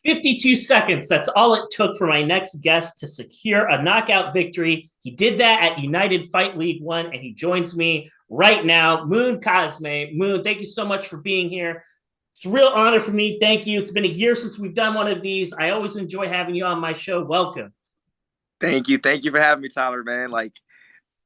52 seconds. That's all it took for my next guest to secure a knockout victory. He did that at United Fight League One, and he joins me right now. Moon Cosme. Moon, thank you so much for being here. It's a real honor for me. Thank you. It's been a year since we've done one of these. I always enjoy having you on my show. Welcome. Thank you. Thank you for having me, Tyler, man.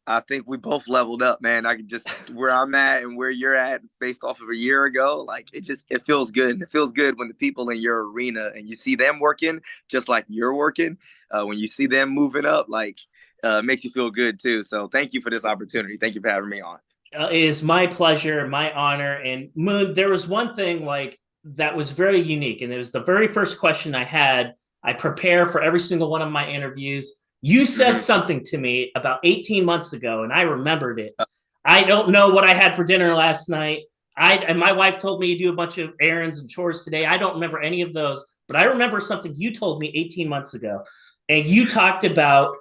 I think we both leveled up, man. I can just where I'm at and where you're at based off of a year ago. It feels good. It feels good when the people in your arena and you see them working just like you're working. When you see them moving up, it makes you feel good too. So thank you for this opportunity. Thank you for having me on. It is my pleasure, my honor. And Moon, there was one thing that was very unique, and it was the very first question I had. I prepare for every single one of my interviews. You said Mm-hmm. something to me about 18 months ago, and I remembered it. I don't know what I had for dinner last night. And my wife told me to do a bunch of errands and chores today. I don't remember any of those, but I remember something you told me 18 months ago. And you talked about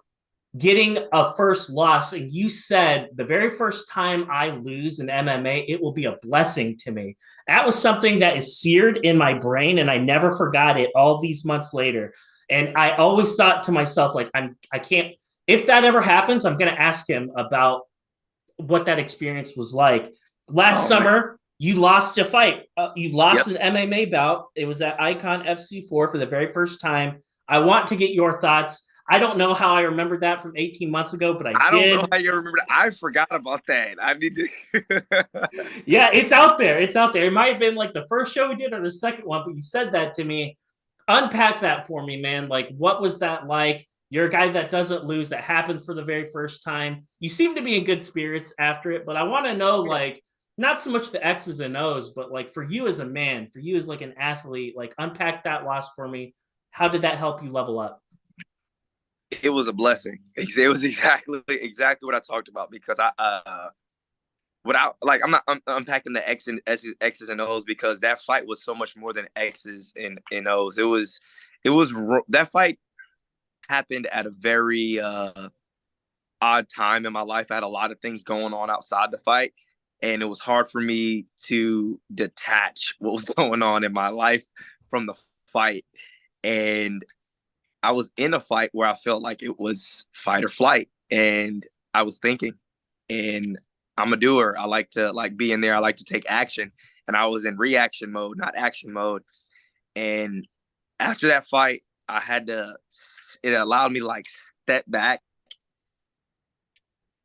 getting a first loss, and you said the very first time I lose in MMA, it will be a blessing to me. That was something that is seared in my brain, and I never forgot it all these months later. And I always thought to myself, like, I can't, if that ever happens, I'm going to ask him about what that experience was like. Last Oh man. summer, you lost a fight. You lost Yep. an MMA bout. It was at Icon FC4 for the very first time. I want to get your thoughts. I don't know how I remembered that from 18 months ago, but I I don't know did. how you remember that. I forgot about that. I need to. Yeah, it's out there. It's out there. It might have been like the first show we did or the second one, but you said that to me. Unpack that for me, man. Like, what was that like? You're a guy that doesn't lose. That happened for the very first time. You seem to be in good spirits after it, but I want to know, like, not so much the X's and O's, but like for you as a man, for you as like an athlete, like unpack that loss for me. How did that help you level up? It was a blessing. It was exactly what I talked about because without I'm unpacking the X's and O's because that fight was so much more than X's and O's. It was that fight happened at a very odd time in my life. I had a lot of things going on outside the fight, and it was hard for me to detach what was going on in my life from the fight. And I was in a fight where I felt like it was fight or flight, and I was thinking, and I'm a doer. I like to be in there. I like to take action, and I was in reaction mode, not action mode. And after that fight, I had to. It allowed me to step back,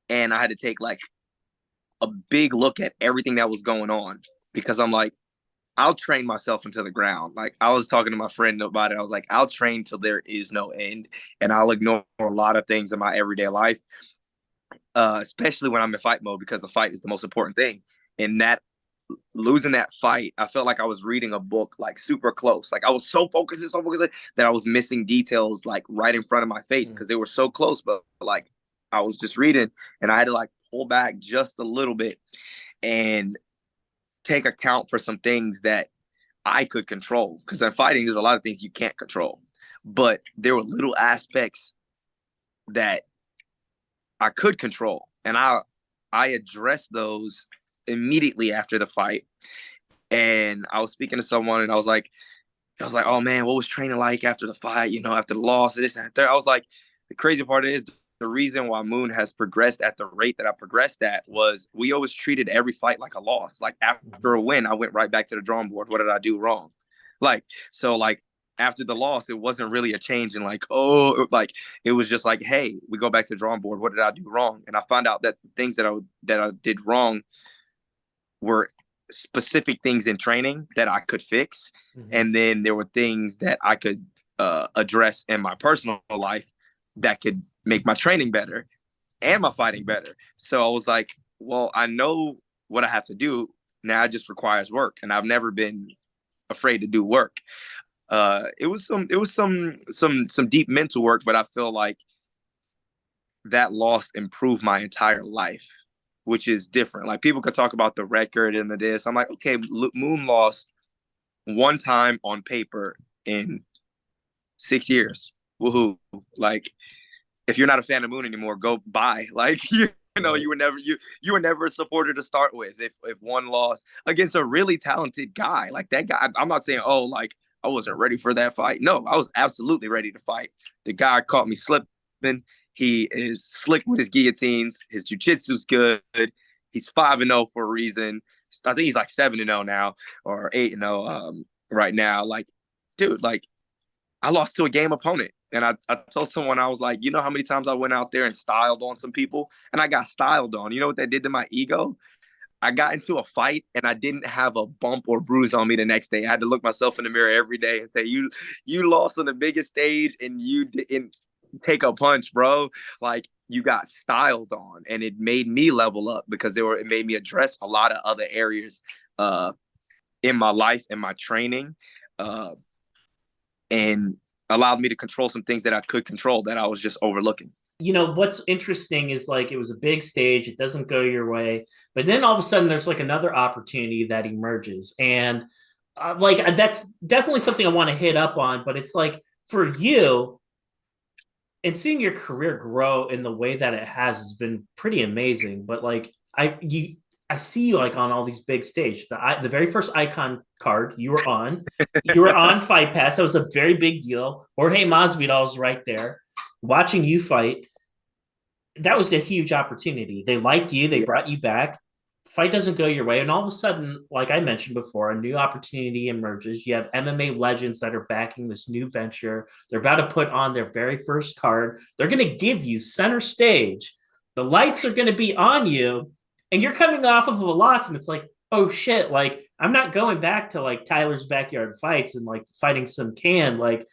and I had to take a big look at everything that was going on because I'm like, I'll train myself into the ground. Like I was talking to my friend about it. I was like, I'll train till there is no end, and I'll ignore a lot of things in my everyday life, especially when I'm in fight mode because the fight is the most important thing. And that losing that fight, I felt like I was reading a book super close. Like I was so focused and so focused that I was missing details right in front of my face because they were so close. But I was just reading, and I had to pull back just a little bit and take account for some things that I could control. Because in fighting, there's a lot of things you can't control. But there were little aspects that I could control. And I addressed those immediately after the fight. And I was speaking to someone, and I was like, oh man, what was training like after the fight, after the loss, this and that. I was like, the crazy part is the reason why Moon has progressed at the rate that I progressed at was we always treated every fight like a loss. Like after a win, I went right back to the drawing board. What did I do wrong? So after the loss, it wasn't really a change in it was just like, hey, we go back to the drawing board. What did I do wrong? And I found out that the things that I did wrong were specific things in training that I could fix. Mm-hmm. And then there were things that I could address in my personal life that could make my training better and my fighting better. So I was like, well, I know what I have to do. Now it just requires work. And I've never been afraid to do work. It was some deep mental work, but I feel like that loss improved my entire life, which is different. Like people could talk about the record and the this. I'm like, okay, Moon lost one time on paper in 6 years. Woohoo! If you're not a fan of Moon anymore, go buy. You were never a supporter to start with. If one loss against a really talented guy like that guy, I'm not saying I wasn't ready for that fight. No, I was absolutely ready to fight. The guy caught me slipping. He is slick with his guillotines. His jiu-jitsu's good. He's 5-0 for a reason. I think he's like 7-0 now, or 8-0 right now. Like, dude, like, I lost to a game opponent. And I told someone, I was like, you know how many times I went out there and styled on some people? And I got styled on. You know what that did to my ego? I got into a fight and I didn't have a bump or bruise on me the next day. I had to look myself in the mirror every day and say, you lost on the biggest stage and you didn't take a punch, bro. Like, you got styled on, and it made me level up because it made me address a lot of other areas in my life and my training, and allowed me to control some things that I could control that I was just overlooking. You know, what's interesting is like it was a big stage, it doesn't go your way, but then all of a sudden there's like another opportunity that emerges. And like that's definitely something I want to hit up on, but it's like for you and seeing your career grow in the way that it has been pretty amazing. But like I see you like on all these big stage. The very first Icon card you were on Fight Pass. That was a very big deal. Jorge Masvidal was right there, watching you fight. That was a huge opportunity. They liked you. They brought you back. Fight doesn't go your way, and all of a sudden, like I mentioned before, a new opportunity emerges. You have MMA legends that are backing this new venture. They're about to put on their very first card. They're going to give you center stage. The lights are going to be on you, and you're coming off of a loss, and it's like, oh shit, like I'm not going back to like Tyler's backyard fights and like fighting some can. Like,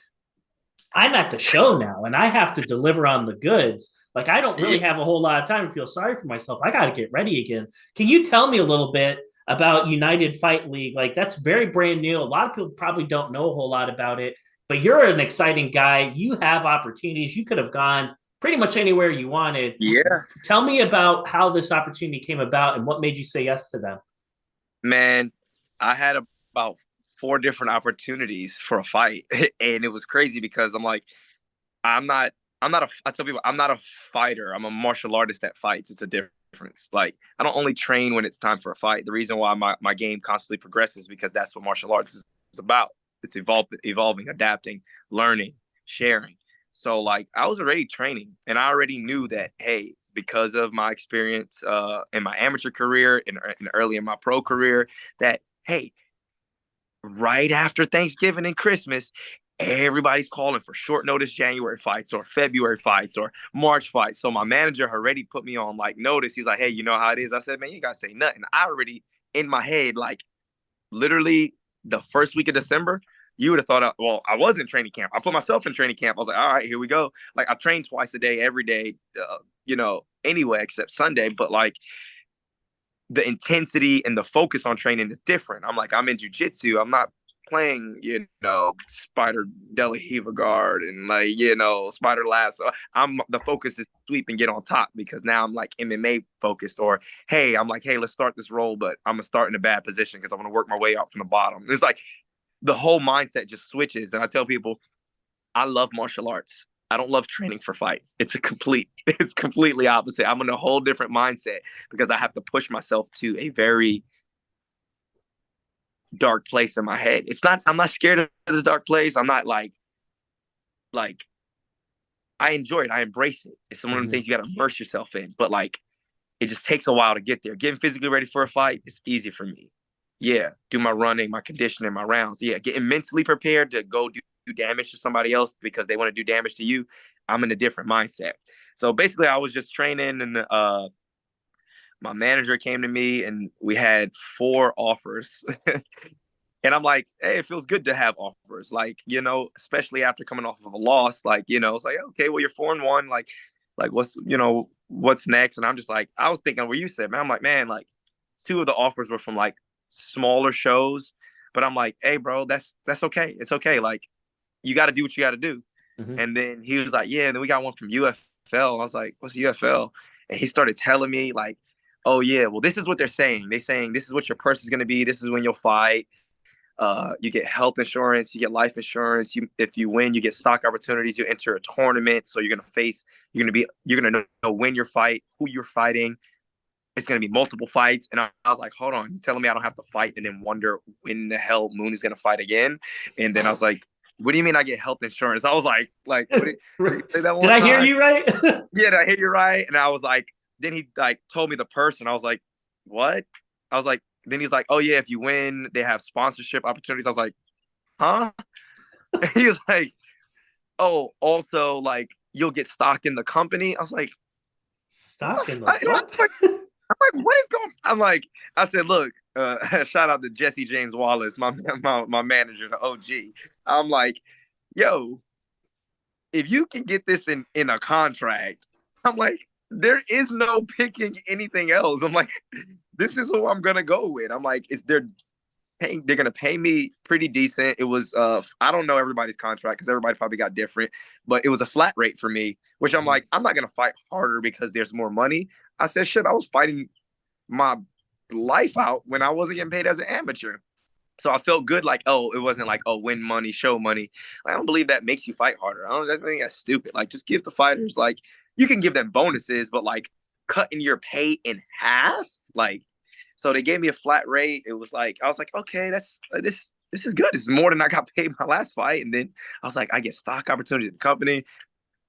I'm at the show now and I have to deliver on the goods. Like, I don't really have a whole lot of time to feel sorry for myself. I got to get ready again. Can you tell me a little bit about United Fight League? Like, that's very brand new. A lot of people probably don't know a whole lot about it, but you're an exciting guy. You have opportunities. You could have gone pretty much anywhere you wanted. Yeah. Tell me about how this opportunity came about and what made you say yes to them. Man, I had about 4 different opportunities for a fight. And it was crazy because I'm like, I tell people I'm not a fighter. I'm a martial artist that fights. It's a difference. Like, I don't only train when it's time for a fight. The reason why my game constantly progresses is because that's what martial arts is about. It's evolving, adapting, learning, sharing. So like, I was already training and I already knew that, hey, because of my experience in my amateur career and early in my pro career, that, hey, right after Thanksgiving and Christmas, everybody's calling for short notice January fights or February fights or March fights. So my manager already put me on like notice. He's like, hey, you know how it is? I said, man, you gotta say nothing. I already in my head, like literally the first week of December, you would have thought, well, I was in training camp. I put myself in training camp. I was like, all right, here we go. Like, I train twice a day, every day, anyway, except Sunday. But like, the intensity and the focus on training is different. I'm like, I'm in jiu-jitsu. I'm not playing, spider De La Riva guard and like, spider lasso. The focus is sweep and get on top because now I'm like MMA focused. Or, hey, I'm like, hey, let's start this roll, but I'm gonna start in a bad position because I'm gonna work my way out from the bottom. It's like the whole mindset just switches. And I tell people, I love martial arts. I don't love training for fights. It's completely opposite. I'm in a whole different mindset because I have to push myself to a very dark place in my head. I'm not scared of this dark place. I'm not like I enjoy it. I embrace it. It's one of the things you got to immerse yourself in. But like, it just takes a while to get there. Getting physically ready for a fight is easy for me. Yeah, do my running, my conditioning, my rounds. Yeah, getting mentally prepared to go do damage to somebody else because they want to do damage to you. I'm in a different mindset. So basically, I was just training, and my manager came to me, and we had 4 offers. And I'm like, hey, it feels good to have offers, like, especially after coming off of a loss. Like, it's like, okay, well, you're 4-1. Like what's next? And I'm just like, I was thinking what you said, man. I'm like, man, like 2 of the offers were from like smaller shows, but I'm like, hey, bro, that's okay. It's okay. Like, you got to do what you got to do. And then he was like, yeah. And then we got one from UFL. I was like, what's UFL? And he started telling me like, oh yeah, well, this is what they're saying. They're saying this is what your purse is going to be. This is when you'll fight. You get health insurance, you get life insurance. If you win, you get stock opportunities. You enter a tournament, so you're gonna know when you're fighting. it's going to be multiple fights. And I was like, hold on, you telling me I don't have to fight and then wonder when the hell Moon is going to fight again? And then I was like, what do you mean I get health insurance? I was like, what did you say that Did one I hear time? you right? Yeah, did I hear you right? And I was like, then he like told me the person. I was like, what? I was like, then he's like, oh yeah, if you win, they have sponsorship opportunities. I was like, huh? And he was like, oh, also like you'll get stock in the company. I was like, what the Stock in the fuck? what? I'm like, what is going? I'm like, I said, look, shout out to Jesse James Wallace, my manager, the OG. I'm like, yo, if you can get this in a contract, I'm like, there is no picking anything else. I'm like, this is who I'm gonna go with. I'm like, they're gonna pay me pretty decent. It was I don't know everybody's contract because everybody probably got different, but it was a flat rate for me, which I'm like, I'm not gonna fight harder because there's more money. I said, shit, I was fighting my life out when I wasn't getting paid as an amateur. So I felt good, like, oh, it wasn't like, oh, win money, show money. I don't believe that makes you fight harder. I think that's stupid. Like, just give the fighters, like, you can give them bonuses, but like cutting your pay in half, like, so they gave me a flat rate. It was like, I was like, okay, this is good. This is more than I got paid my last fight. And then I was like, I get stock opportunities in the company.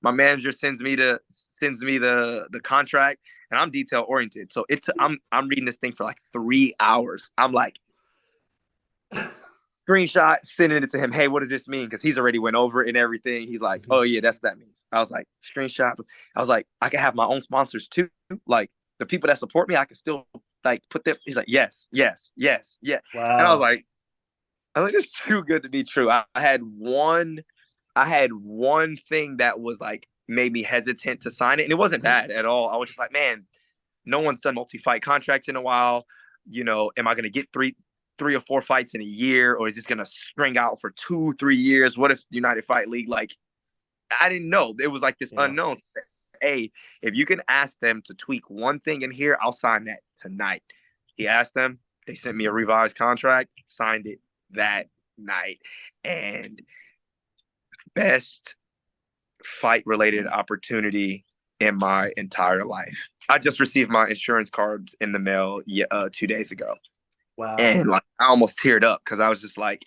My manager sends me the contract, and I'm detail oriented. So I'm reading this thing for like 3 hours. I'm like, screenshot, sending it to him. Hey, what does this mean? Because he's already went over it and everything. He's like, oh yeah, that's what that means. I was like, screenshot. I was like, I can have my own sponsors too. Like the people that support me, I can still like put this. He's like, yes, yes, yes, yeah. Wow. And I was like, it's too good to be true. I had one thing that was like made me hesitant to sign it, and it wasn't bad at all. I was just like, man, no one's done multi-fight contracts in a while. You know, am I going to get three or four fights in a year, or is this going to string out for 2-3 years? What if United Fight League? Like, I didn't know. It was like this unknown. Hey, if you can ask them to tweak one thing in here, I'll sign that tonight. He asked them. They sent me a revised contract. Signed it that night, and best fight-related opportunity in my entire life. I just received my insurance cards in the mail 2 days ago. Wow. And like I almost teared up because I was just like,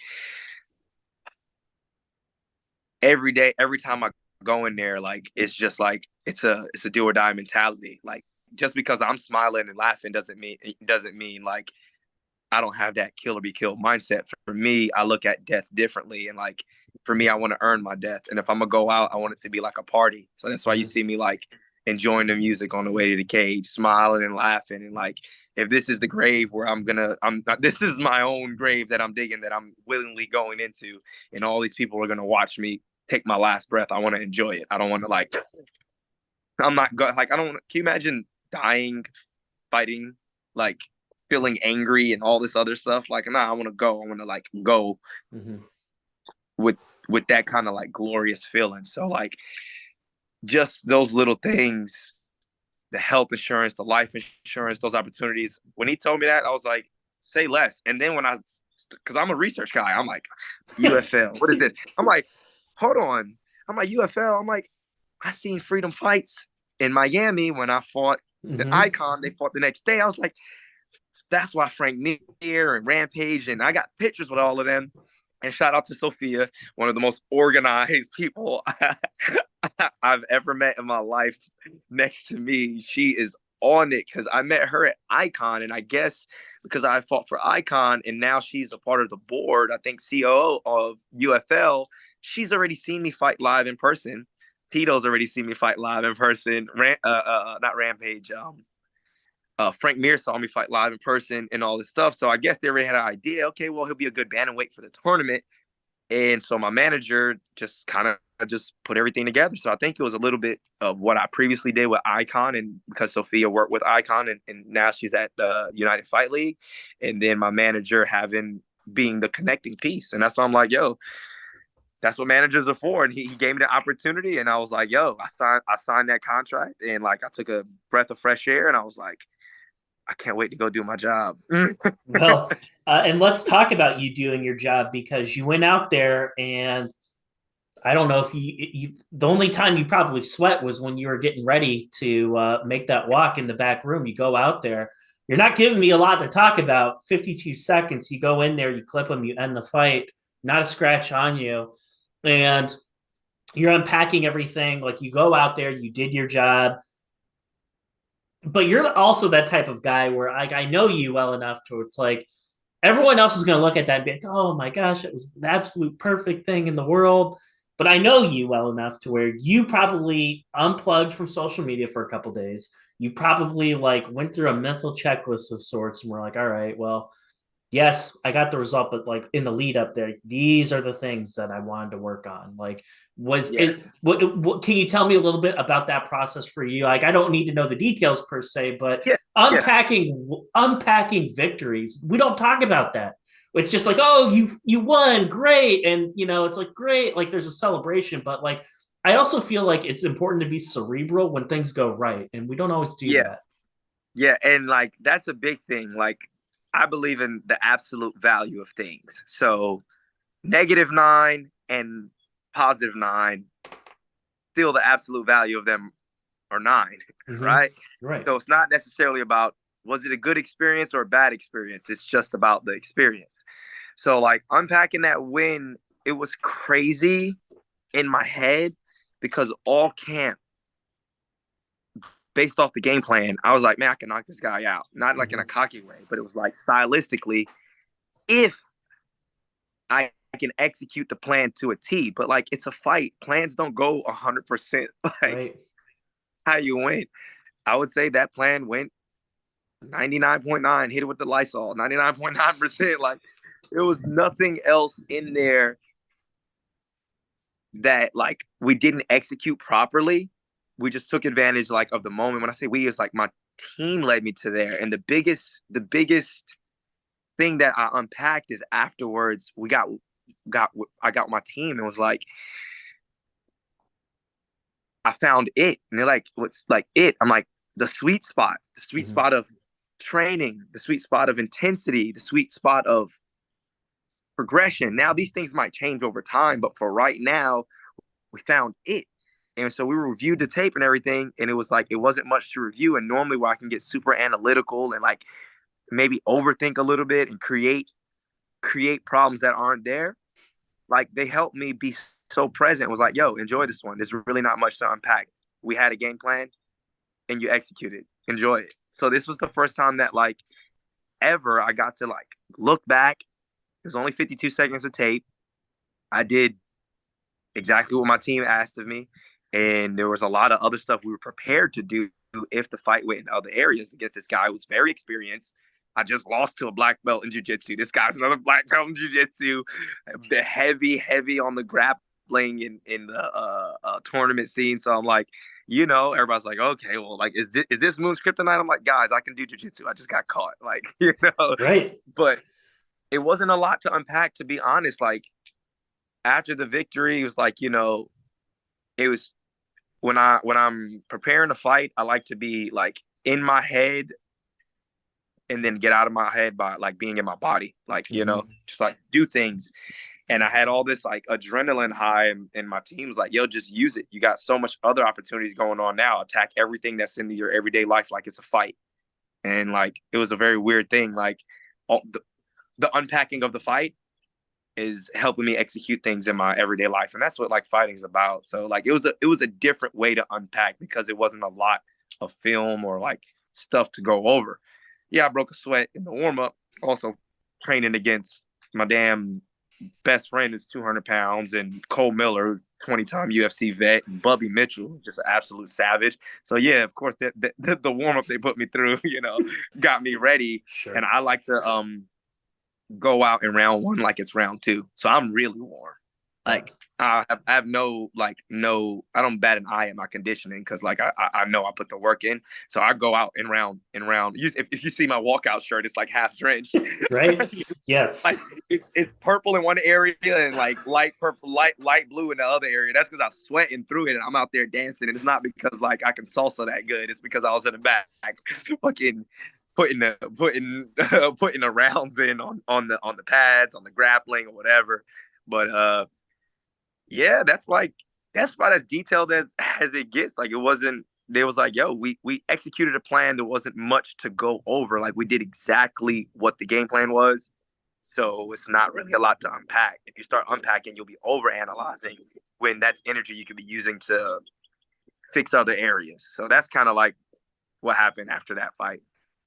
every day, every time I go in there, like it's just like it's a do or die mentality. Like just because I'm smiling and laughing doesn't mean like I don't have that kill or be killed mindset. For me, I look at death differently, and like for me, I want to earn my death. And if I'm gonna go out, I want it to be like a party. So that's why you see me like enjoying the music on the way to the cage, smiling and laughing. And like, if this is the grave where this is my own grave that I'm digging, that I'm willingly going into, and all these people are gonna watch me take my last breath. I want to enjoy it. I don't want to like, I'm not like, I don't. Can you imagine dying, fighting, like feeling angry and all this other stuff? Like, nah, I want to go. I want to like go with that kind of like glorious feeling. So like, just those little things, the health insurance, the life insurance, those opportunities. When he told me that, I was like, say less. And then because I'm a research guy, I'm like, UFL, what is this? I'm like, hold on. I'm like, UFL. I'm like, I seen freedom fights in Miami when I fought the Icon. They fought the next day. I was like, that's why Frank Mir and Rampage, and I got pictures with all of them. And shout out to Sophia, one of the most organized people I've ever met in my life. Next to me, she is on it because I met her at Icon, and I guess because I fought for Icon, and now she's a part of the board, I think COO of UFL. She's already seen me fight live in person. Tito's already seen me fight live in person. Not Rampage. Frank Mir saw me fight live in person and all this stuff. So I guess they already had an idea. Okay, well, he'll be a good bantamweight for the tournament. And so my manager just kind of just put everything together. So I think it was a little bit of what I previously did with Icon, and because Sophia worked with Icon, and now she's at the United Fight League. And then my manager being the connecting piece. And that's why I'm like, yo, that's what managers are for. And he gave me the opportunity, and I was like, yo, I signed that contract, and like I took a breath of fresh air, and I was like, I can't wait to go do my job. Well, and let's talk about you doing your job, because you went out there and I don't know if the only time you probably sweat was when you were getting ready to make that walk in the back room. You go out there, you're not giving me a lot to talk about. 52 seconds, you go in there, you clip them, you end the fight, not a scratch on you. And you're unpacking everything. Like you go out there, you did your job, but you're also that type of guy where I know you well enough to it's like everyone else is going to look at that and be like, oh my gosh, it was the absolute perfect thing in the world. But I know you well enough to where you probably unplugged from social media for a couple days. You probably like went through a mental checklist of sorts and were like, all right, well, yes, I got the result, but like in the lead up there, these are the things that I wanted to work on. Like, was Yeah, it what can you tell me a little bit about that process for you? Like, I don't need to know the details per se, but yeah, yeah, unpacking victories. We don't talk about that. It's just like, oh, you won, great, and it's like great, like there's a celebration, but like I also feel like it's important to be cerebral when things go right, and we don't always do yeah, that. yeah. And like that's a big thing. Like I believe in the absolute value of things. So -9 and +9, still the absolute value of them are 9, Mm-hmm. right? Right. So it's not necessarily about was it a good experience or a bad experience. It's just about the experience. So like unpacking that win, it was crazy in my head because all camp, based off the game plan, I was like, man, I can knock this guy out. Not like in a Mm-hmm. cocky way, but it was like stylistically, if I can execute the plan to a T. But like it's a fight. Plans don't go 100%. Like Right. how you win. I would say that plan went 99.9, hit it with the Lysol, 99.9%. Like there was nothing else in there that like we didn't execute properly. We just took advantage like of the moment. When I say we, is like my team led me to there. And the biggest thing that I unpacked is afterwards got I got my team and was like, I found it. And they're like, what's like it? I'm like, the sweet Mm-hmm. spot of training, the sweet spot of intensity, the sweet spot of progression. Now these things might change over time, but for right now, we found it. And so we reviewed the tape and everything, and it was like it wasn't much to review. And normally where I can get super analytical and like maybe overthink a little bit and create problems that aren't there, like they helped me be so present. It was like, yo, enjoy this one. There's really not much to unpack. We had a game plan and you executed. Enjoy it. So this was the first time that like ever I got to like look back. There's only 52 seconds of tape. I did exactly what my team asked of me. And there was a lot of other stuff we were prepared to do if the fight went in other areas against this guy who was very experienced. I just lost to a black belt in jiu-jitsu. This guy's another black belt in jiu-jitsu. Heavy on the grappling in the tournament scene. So I'm like, everybody's like, okay, well, like, is this move's kryptonite? I'm like, guys, I can do jiu-jitsu. I just got caught. Like, Right. but it wasn't a lot to unpack, to be honest. Like, after the victory, it was like, it was when I'm preparing to fight, I like to be like in my head and then get out of my head by like being in my body, like Mm-hmm. just like do things. And I had all this like adrenaline high, and my team's like, yo, just use it. You got so much other opportunities going on now. Attack everything that's in your everyday life like it's a fight. And like it was a very weird thing. Like all the unpacking of the fight is helping me execute things in my everyday life, and that's what like fighting is about. So like it was a different way to unpack because it wasn't a lot of film or like stuff to go over. Yeah, I broke a sweat in the warm up. Also training against my damn best friend is 200 pounds, and Cole Miller, 20-time UFC vet, and Bubby Mitchell, just an absolute savage. So yeah, of course, the warm up they put me through, got me ready. And Sure. I like to go out in round one like it's round two. So I'm really warm. Like Yes. I have no, I don't bat an eye at my conditioning because like I know I put the work in. So I go out in round. If you see my walkout shirt, it's like half drenched. Right. Yes. Like it's purple in one area and like light purple, light blue in the other area. That's because I'm sweating through it and I'm out there dancing. And it's not because like I can salsa that good. It's because I was in the back, fucking putting the rounds in on the pads, on the grappling or whatever. But Yeah, that's about as detailed as it gets. Like it wasn't. They was like, yo, we executed a plan. There wasn't much to go over. Like we did exactly what the game plan was. So it's not really a lot to unpack. If you start unpacking, you'll be over analyzing when that's energy you could be using to fix other areas. So that's kind of like what happened after that fight.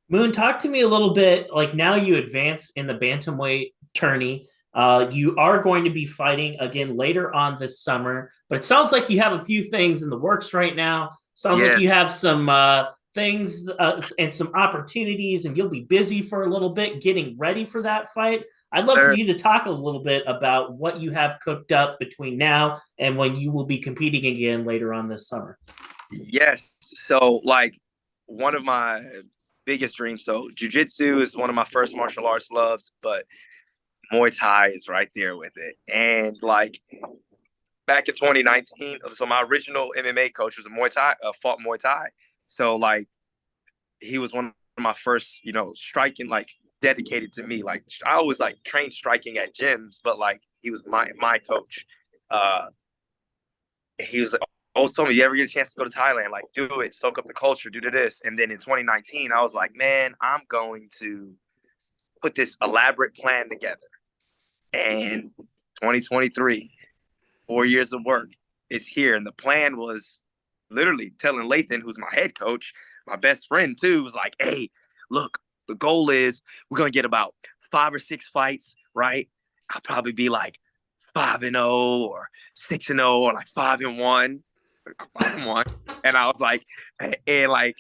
Moon, talk to me a little bit. Like now you advance in the bantamweight tourney. You are going to be fighting again later on this summer, but it sounds like you have a few things in the works right now. Sounds like you Yes, have some things and some opportunities, and you'll be busy for a little bit getting ready for that fight. I'd love for sir. you to talk a little bit about what you have cooked up between now and when you will be competing again later on this summer. Yes. So like one of my biggest dreams. So jujitsu is one of my first martial arts loves, but Muay Thai is right there with it. And like back in 2019, so my original MMA coach was a Muay Thai, fought Muay Thai. So like he was one of my first, striking like dedicated to me. Like I always like trained striking at gyms, but like he was my coach. Uh, he was always told me, you ever get a chance to go to Thailand, like do it, soak up the culture, do this. And then in 2019, I was like, man, I'm going to put this elaborate plan together. And 2023, 4 years of work is here. And the plan was literally telling Lathan, who's my head coach, my best friend too, was like, hey, look, the goal is we're going to get about 5 or 6 fights, right? I'll probably be like 5-0 or 6-0 or like 5-1. 5-1. And I was like, and like,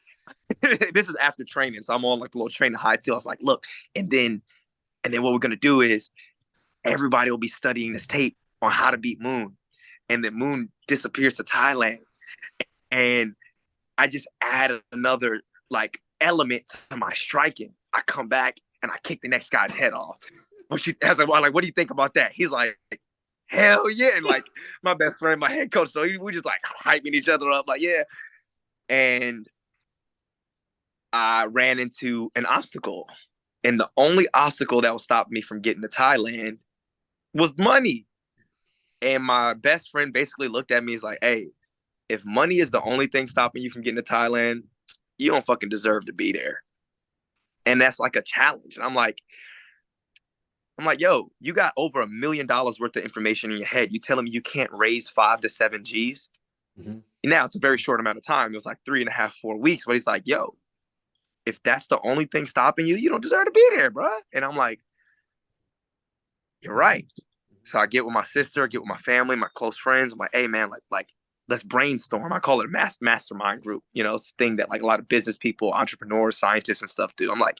this is after training. So I'm on like a little training high till I was like, look, and then what we're gonna do is everybody will be studying this tape on how to beat Moon. And then Moon disappears to Thailand. And I just add another like element to my striking. I come back and I kick the next guy's head off. I was like, what do you think about that? He's like, hell yeah. And like my best friend, my head coach, so we just like hyping each other up, like, yeah. And I ran into an obstacle. And the only obstacle that would stop me from getting to Thailand was money. And my best friend basically looked at me as like, hey, if money is the only thing stopping you from getting to Thailand, you don't fucking deserve to be there. And that's like a challenge. And I'm like, yo, you got over $1 million worth of information in your head. You telling me you can't raise 5 to 7 G's? Mm-hmm. Now it's a very short amount of time. It was like 3.5, 4 weeks. But he's like, yo, if that's the only thing stopping you, you don't deserve to be there, bro. And I'm like, you're right. So I get with my sister, get with my family, my close friends. I'm like, hey man, like let's brainstorm. I call it a mastermind group. It's a thing that like a lot of business people, entrepreneurs, scientists, and stuff do. I'm like,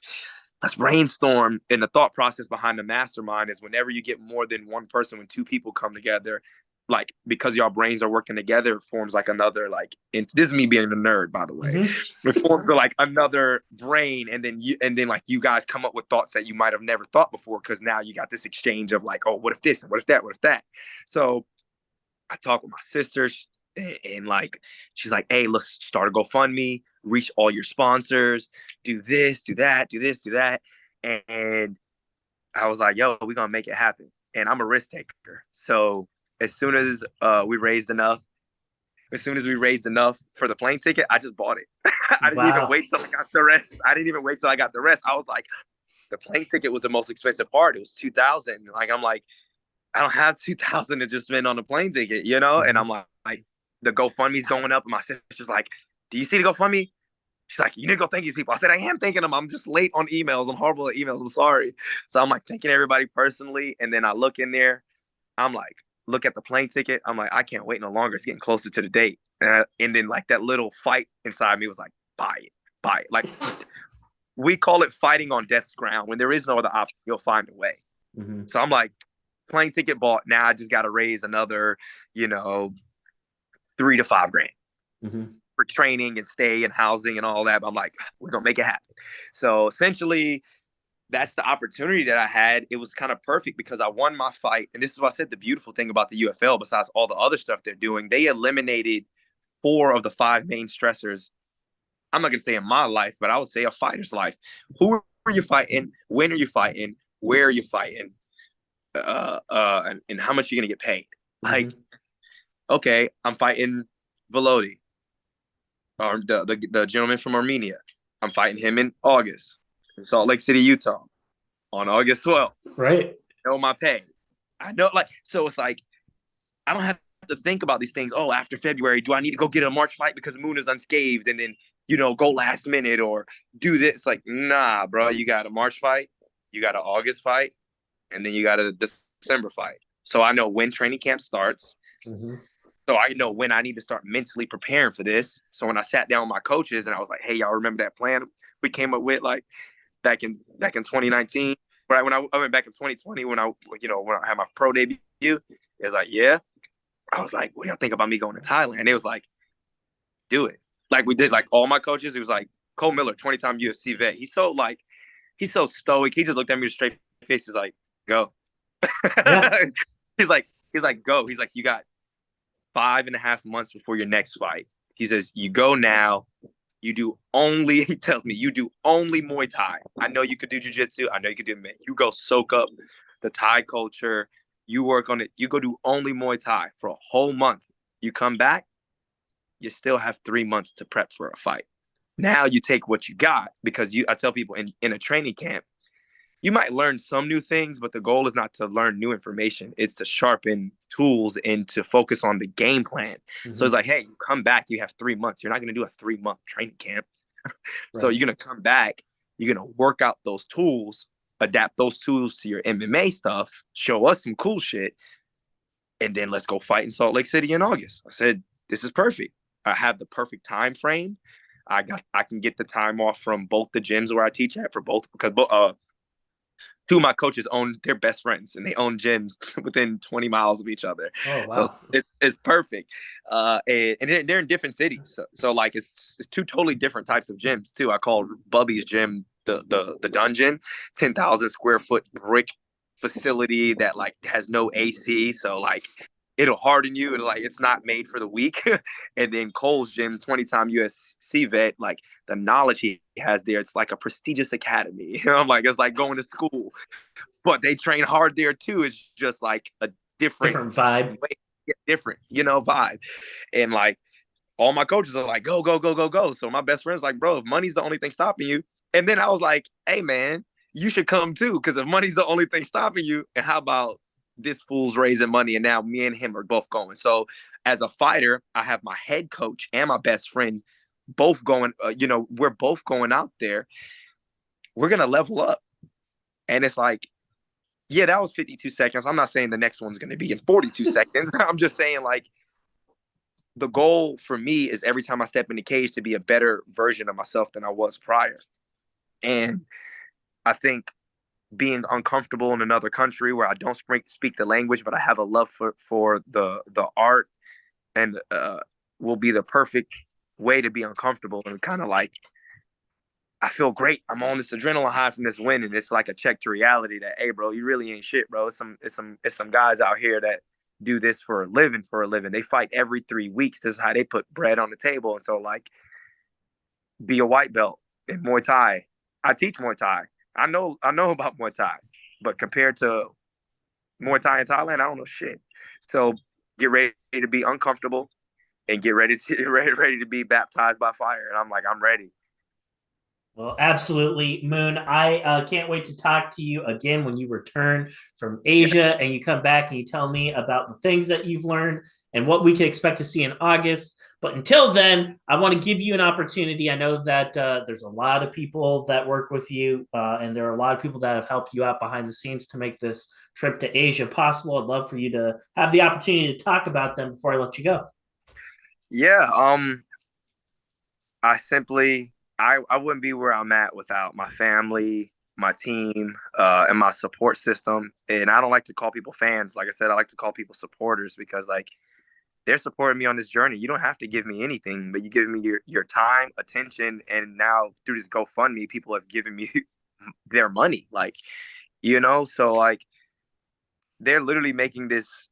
let's brainstorm. And the thought process behind the mastermind is whenever you get more than one person, when two people come together, like because y'all brains are working together, it forms like another like. And this is me being a nerd, by the way. Mm-hmm. It forms like another brain, and then like you guys come up with thoughts that you might have never thought before because now you got this exchange of like, oh, what if this? What if that? What if that? So I talk with my sisters, and like she's like, hey, let's start a GoFundMe, reach all your sponsors, do this, do that, do this, do that. And I was like, yo, we're gonna make it happen. And I'm a risk taker. So as soon as we raised enough for the plane ticket, I just bought it. I didn't even wait till I got the rest. I was like, the plane ticket was the most expensive part. It was $2,000. Like I'm like, I don't have $2,000 to just spend on a plane ticket, And I'm like, the GoFundMe's going up, and my sister's like, do you see the GoFundMe? She's like, you need to go thank these people. I said, I am thanking them. I'm just late on emails. I'm horrible at emails. I'm sorry. So I'm like thanking everybody personally. And then I look in there. I'm like, look at the plane ticket. I'm like, I can't wait no longer. It's getting closer to the date. And then like that little fight inside me was like, buy it. Like we call it fighting on death's ground. When there is no other option, you'll find a way. Mm-hmm. So I'm like, plane ticket bought. Now I just got to raise another, $3 to $5 grand. Mm-hmm. For training and stay and housing and all that. But I'm like, we're going to make it happen. So essentially, that's the opportunity that I had. It was kind of perfect because I won my fight. And this is what I said, the beautiful thing about the UFL, besides all the other stuff they're doing, they eliminated 4 of the 5 main stressors. I'm not going to say in my life, but I would say a fighter's life. Who are you fighting? When are you fighting? Where are you fighting? And how much are you going to get paid? Mm-hmm. Like, Okay, I'm fighting Volody, or the gentleman from Armenia. I'm fighting him in August in Salt Lake City, Utah, on August 12th. Right. I know my pay. I know, like, so it's like I don't have to think about these things. Oh, after February, do I need to go get a March fight because Moon is unscathed, and then go last minute or do this? Like, nah, bro. You got a March fight, you got an August fight, and then you got a December fight. So I know when training camp starts. Mm-hmm. So I know when I need to start mentally preparing for this. So when I sat down with my coaches and I was like, "Hey, y'all remember that plan we came up with like back in 2019?" Right when I went back in 2020 when I had my pro debut, it was like, yeah. I was like, what do y'all think about me going to Thailand? It was like, do it. Like we did, like all my coaches, it was like Cole Miller, 20-time UFC vet. He's so stoic. He just looked at me with a straight face. He's like, go. Yeah. he's like, go. He's like, you got 5.5 months before your next fight. He says, you go now. He tells me, you do only Muay Thai. I know you could do jiu-jitsu. I know you could do it. You go soak up the Thai culture. You work on it. You go do only Muay Thai for a whole month. You come back, you still have 3 months to prep for a fight. Now you take what you got because I tell people in a training camp, you might learn some new things, but the goal is not to learn new information. It's to sharpen tools and to focus on the game plan. Mm-hmm. So it's like, hey, you come back, you have 3 months. You're not going to do a 3-month training camp. So right. You're going to come back, you're going to work out those tools, adapt those tools to your MMA stuff, show us some cool shit, and then let's go fight in Salt Lake City in August. I said, this is perfect. I have the perfect time frame. I can get the time off from both the gyms where I teach at for both because two of my coaches they're best friends and they own gyms within 20 miles of each other. Oh, wow. So it's perfect. And they're in different cities. So like it's two totally different types of gyms too. I call Bubby's gym the dungeon, 10,000 square foot brick facility that like has no AC. So like it'll harden you and like it's not made for the weak. And then Cole's gym, 20-time USC vet, like the knowledge he has there, it's like a prestigious academy. I'm like, it's like going to school, but they train hard there too. It's just like a different vibe, different, vibe. And like all my coaches are like, go, go, go, go, go. So my best friend's like, bro, if money's the only thing stopping you. And then I was like, hey man, you should come too. Because if money's the only thing stopping you, and how about this fool's raising money and now me and him are both going. So as a fighter, I have my head coach and my best friend both going, we're both going out there. We're going to level up. And it's like, yeah, that was 52 seconds. I'm not saying the next one's going to be in 42 seconds. I'm just saying like the goal for me is every time I step in the cage to be a better version of myself than I was prior. And I think being uncomfortable in another country where I don't speak the language, but I have a love for the art and will be the perfect way to be uncomfortable and kind of like, I feel great. I'm on this adrenaline high from this win. And it's like a check to reality that, hey bro, you really ain't shit, bro. It's some guys out here that do this for a living. They fight every 3 weeks. This is how they put bread on the table. And so like be a white belt in Muay Thai. I teach Muay Thai. I know about Muay Thai, but compared to Muay Thai in Thailand, I don't know shit. So get ready to be uncomfortable and get ready to be baptized by fire. And I'm like, I'm ready. Well, absolutely, Moon. I can't wait to talk to you again when you return from Asia and you come back and you tell me about the things that you've learned and what we can expect to see in August. But until then, I want to give you an opportunity. I know that there's a lot of people that work with you, and there are a lot of people that have helped you out behind the scenes to make this trip to Asia possible. I'd love for you to have the opportunity to talk about them before I let you go. Yeah, I wouldn't be where I'm at without my family, my team, and my support system. And I don't like to call people fans. Like I said, I like to call people supporters because like they're supporting me on this journey. You don't have to give me anything, but you give me your time, attention, and now through this GoFundMe, people have given me their money. Like, so like they're literally making this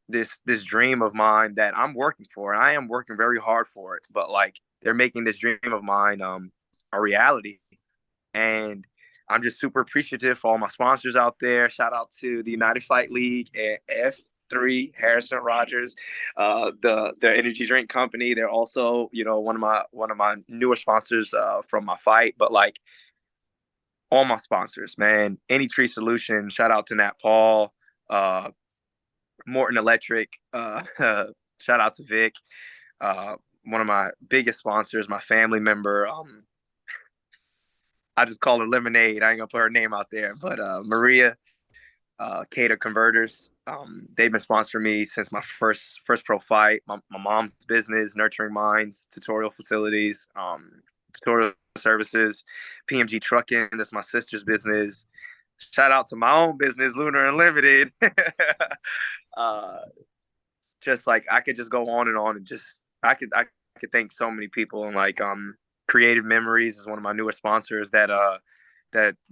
dream of mine that I'm working for, and I am working very hard for it. But like they're making this dream of mine a reality, and I'm just super appreciative for all my sponsors out there. Shout out to the United Fight League and 3, Harrison Rogers, the energy drink company. They're also, you know, one of my newer sponsors from my fight. But like all my sponsors, man, Any Tree Solution, shout out to Nat Paul, uh, Morton Electric, shout out to Vic, one of my biggest sponsors, my family member. I just call her Lemonade. I ain't gonna put her name out there, but Maria, Cater Converters. They've been sponsoring me since my first pro fight. My mom's business, Nurturing Minds, tutorial facilities, tutorial services, PMG Trucking. That's my sister's business. Shout out to my own business, Lunar Unlimited. Just like I could just go on and just I could thank so many people, and like Creative Memories is one of my newer sponsors that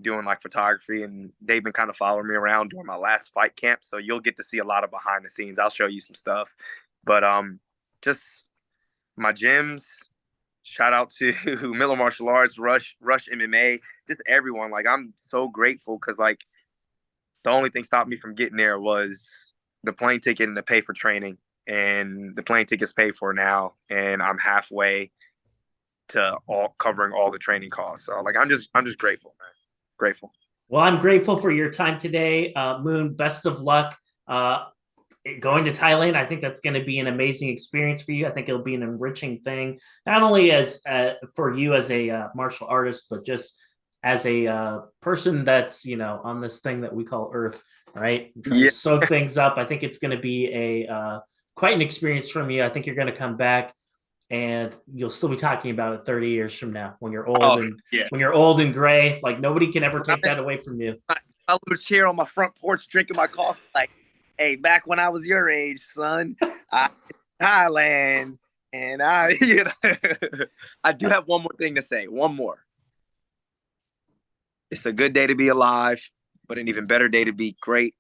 doing like photography, and they've been kind of following me around during my last fight camp. So you'll get to see a lot of behind the scenes. I'll show you some stuff. But just my gyms, shout out to Miller Martial Arts, Rush MMA, just everyone. Like I'm so grateful because like the only thing stopped me from getting there was the plane ticket and the pay for training. And the plane ticket's paid for now, and I'm halfway to covering all the training costs. So like I'm just grateful, man. Grateful. Well, I'm grateful for your time today, Moon. Best of luck going to Thailand. I think that's going to be an amazing experience for you. I think it'll be an enriching thing, not only as for you as a martial artist, but just as a person that's on this thing that we call Earth, right? Trying to soak things up. I think it's going to be a quite an experience from you. I think you're going to come back, and you'll still be talking about it 30 years from now when you're old when you're old and gray. Like nobody can ever take that away from you. I would chair on my front porch drinking my coffee like, hey, back when I was your age, son, Thailand, and I do have one more thing to say. One more. It's a good day to be alive, but an even better day to be great.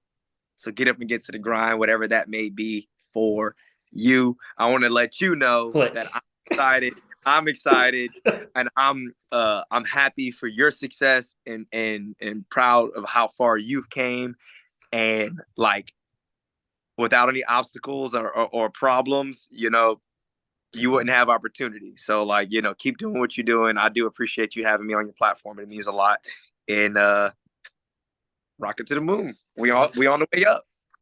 So get up and get to the grind, whatever that may be for you. I want to let you know that I'm excited. I'm excited, and I'm happy for your success and proud of how far you've came. And like without any obstacles or problems, you wouldn't have opportunity. So like, keep doing what you're doing. I do appreciate you having me on your platform. It means a lot. And rocket to the moon. We on the way up.